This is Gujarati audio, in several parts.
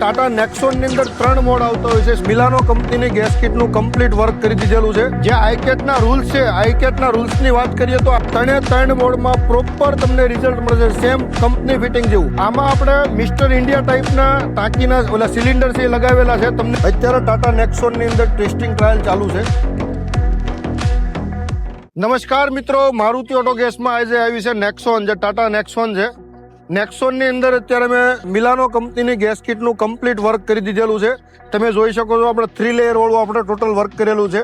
ટાટા નેક્સોનની અંદર 3 મોડ આવતો હોય છે. મિલાનો કંપનીની ગેસ કિટનું કમ્પ્લીટ વર્ક કરી દીધેલું છે. જે આઈકેટના રૂલ્સ છે, આઈકેટના રૂલ્સની વાત કરીએ તો ત્રણે મોડમાં પ્રોપર તમને રિઝલ્ટ મળશે, સેમ કંપની ફિટિંગ જેવું. આમાં આપણે મિસ્ટર ઇન્ડિયા ટાઈપના ટાંકીના ઓલા સિલિન્ડર છે એ લગાવેલા છે. તમને અત્યારે ટાટા નેક્સોનની અંદર ટેસ્ટિંગ ટ્રાયલ ચાલુ છે. નમસ્કાર મિત્રો, મારુતિ ઓટો ગેસમાં આજે આવી છે નેક્સોન, જે ટાટા નેક્સોન છે. નેક્સોનની અંદર અત્યારે મેં મિલાનો કંપનીની ગેસ કિટનું કમ્પ્લીટ વર્ક કરી દીધેલું છે. તમે જોઈ શકો છો, આપણે 3 લેયર વાળું આપણે ટોટલ વર્ક કરેલું છે.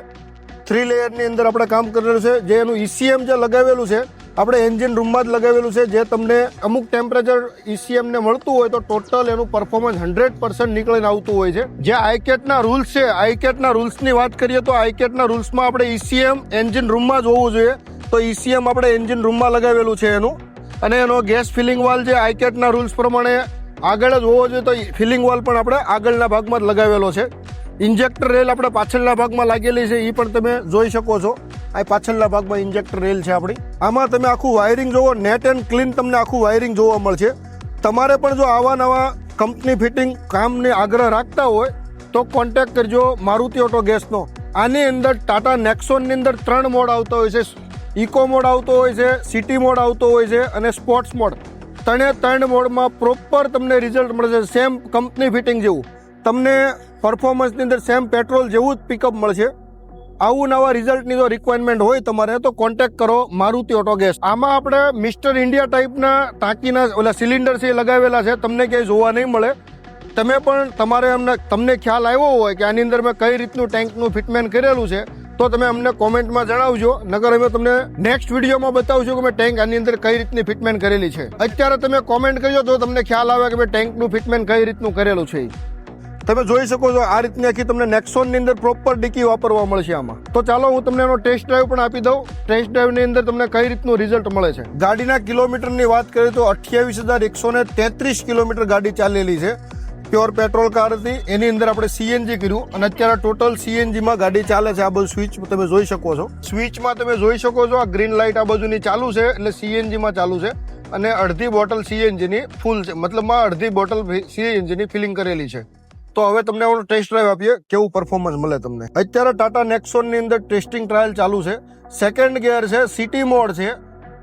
3 લેયરની અંદર આપણે કામ કરેલું છે. જે એનું ECM જે લગાવેલું છે આપણે એન્જિન રૂમમાં જ લગાવેલું છે. જે તમને અમુક ટેમ્પરેચર ECM ને મળતું હોય તો ટોટલ એનું પરફોર્મન્સ 100% નીકળીને આવતું હોય છે. જે આઈકેટના રૂલ્સ છે, આઈકેટના રૂલ્સની વાત કરીએ તો આઈકેટના રૂલ્સમાં આપણે ECM એન્જિન રૂમમાં જ હોવું જોઈએ. તો ECM આપણે એન્જિન રૂમમાં લગાવેલું છે એનું. અને એનો ગેસ ફિલિંગ વાલ જે આઈકેટના રૂલ્સ પ્રમાણે આગળ જ હોવો જોઈએ, તો ફિલિંગ વાલ પણ આપણે આગળના ભાગમાં જ લગાવેલો છે. ઇન્જેક્ટર રેલ આપણે પાછળના ભાગમાં લાગેલી છે, એ પણ તમે જોઈ શકો છો. આ પાછળના ભાગમાં ઇન્જેક્ટર રેલ છે આપણી. આમાં તમે આખું વાયરિંગ જોવો, નેટ એન્ડ ક્લીન તમને આખું વાયરિંગ જોવા મળશે. તમારે પણ જો આવા નવા કંપની ફિટિંગ કામને આગ્રહ રાખતા હોય તો કોન્ટેક્ટ કરજો મારુતિ ઓટો ગેસનો. આની અંદર ટાટા નેક્સોનની અંદર 3 મોડ આવતો હોય છે. ઇકો મોડ આવતો હોય છે, સિટી મોડ આવતો હોય છે અને સ્પોર્ટ્સ મોડ. 3 મોડમાં પ્રોપર તમને રિઝલ્ટ મળશે, સેમ કંપની ફિટિંગ જેવું. તમને પરફોર્મન્સની અંદર સેમ પેટ્રોલ જેવું જ પિકઅપ મળશે. આવું નવા રિઝલ્ટની જો રિક્વાયરમેન્ટ હોય તમારે તો કોન્ટેક્ટ કરો મારુતિ ઓટો ગેસ. આમાં આપણે મિસ્ટર ઇન્ડિયા ટાઈપના ટાંકીના ઓલા સિલિન્ડર છે એ લગાવેલા છે, તમને ક્યાંય જોવા નહીં મળે. તમે પણ તમને ખ્યાલ આવ્યો હોય કે આની અંદર મેં કઈ રીતનું ટેન્કનું ફિટમેન્ટ કરેલું છે તો તમે અમને કોમેન્ટમાં જણાવજો. નકર અમે તમને નેક્સ્ટ વિડીયોમાં બતાવશું કે મેં ટેન્ક આની અંદર કઈ રીતની ફિટમેન્ટ કરેલી છે. અત્યારે તમે કોમેન્ટ કરજો તો તમને ખ્યાલ આવે કે મેં ટેન્કનું ફિટમેન્ટ કઈ રીતનું કરેલું છે. તમે જોઈ શકો છો આ રીતની આખી તમને નેક્સોનની અંદર પ્રોપર ડીકી વાપરવા મળશે આમાં. તો ચાલો હું તમને એનો ટેસ્ટ ડ્રાઈવ પણ આપી દઉં. ટેસ્ટ ડ્રાઈવની અંદર તમને કઈ રીતનું રિઝલ્ટ મળે છે. ગાડીના કિલોમીટરની વાત કરીએ તો 28,133 કિલોમીટર ગાડી ચાલેલી છે. પ્યોર પેટ્રોલ કાર હતી, એની અંદર આપણે CNG કર્યું અને અત્યારે ટોટલ CNGમાં ગાડી ચાલે છે. આ બધું સ્વિચ તમે જોઈ શકો છો. સ્વિચમાં તમે જોઈ શકો છો આ ગ્રીન લાઇટ આ બાજુની ચાલુ છે એટલે CNGમાં ચાલુ છે. અને અડધી બોટલ CNGની ફૂલ છે, મતલબમાં અડધી બોટલ CNGની ફિલિંગ કરેલી છે. તો હવે તમને ટેસ્ટ ડ્રાઈવ આપીએ કેવું પરફોર્મન્સ મળે તમને. અત્યારે ટાટા નેક્સોનની અંદર ટેસ્ટિંગ ટ્રાયલ ચાલુ છે. સેકન્ડ ગિયર છે, સિટી મોડ છે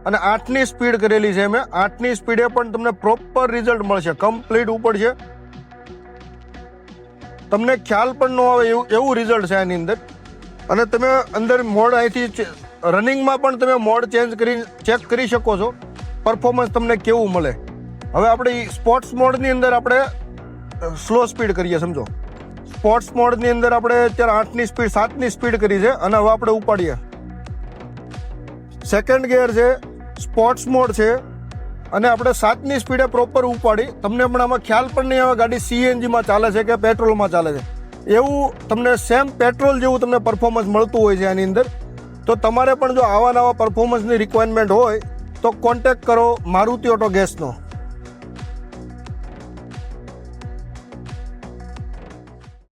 અને 8ની સ્પીડ કરેલી છે મેં. 8ની સ્પીડે પણ તમને પ્રોપર રિઝલ્ટ મળશે, કમ્પ્લીટ ઉપર છે. તમને ખ્યાલ પણ ન આવે એવું રિઝલ્ટ છે આની અંદર. અને તમે અંદર મોડ અહીંથી રનિંગમાં પણ તમે મોડ ચેન્જ કરી ચેક કરી શકો છો પરફોર્મન્સ તમને કેવું મળે. હવે આપણે સ્પોર્ટ્સ મોડની અંદર આપણે સ્લો સ્પીડ કરીએ, સમજો. સ્પોર્ટ્સ મોડની અંદર આપણે અત્યારે 8ની સ્પીડ 7ની સ્પીડ કરી છે અને હવે આપણે ઉપાડીએ. સેકન્ડ ગિયર છે, સ્પોર્ટ્સ મોડ છે અને આપણે 7ની સ્પીડે પ્રોપર ઉપાડી. તમને પણ આમાં ખ્યાલ પણ નહીં આવે ગાડી CNGમાં ચાલે છે કે પેટ્રોલમાં ચાલે છે. એવું તમને સેમ પેટ્રોલ જેવું તમને પરફોર્મન્સ મળતું હોય છે આની અંદર. તો તમારે પણ જો આવા નવા પરફોર્મન્સની રિક્વાયરમેન્ટ હોય તો કોન્ટેક્ટ કરો મારુતિ ઓટો ગેસનો.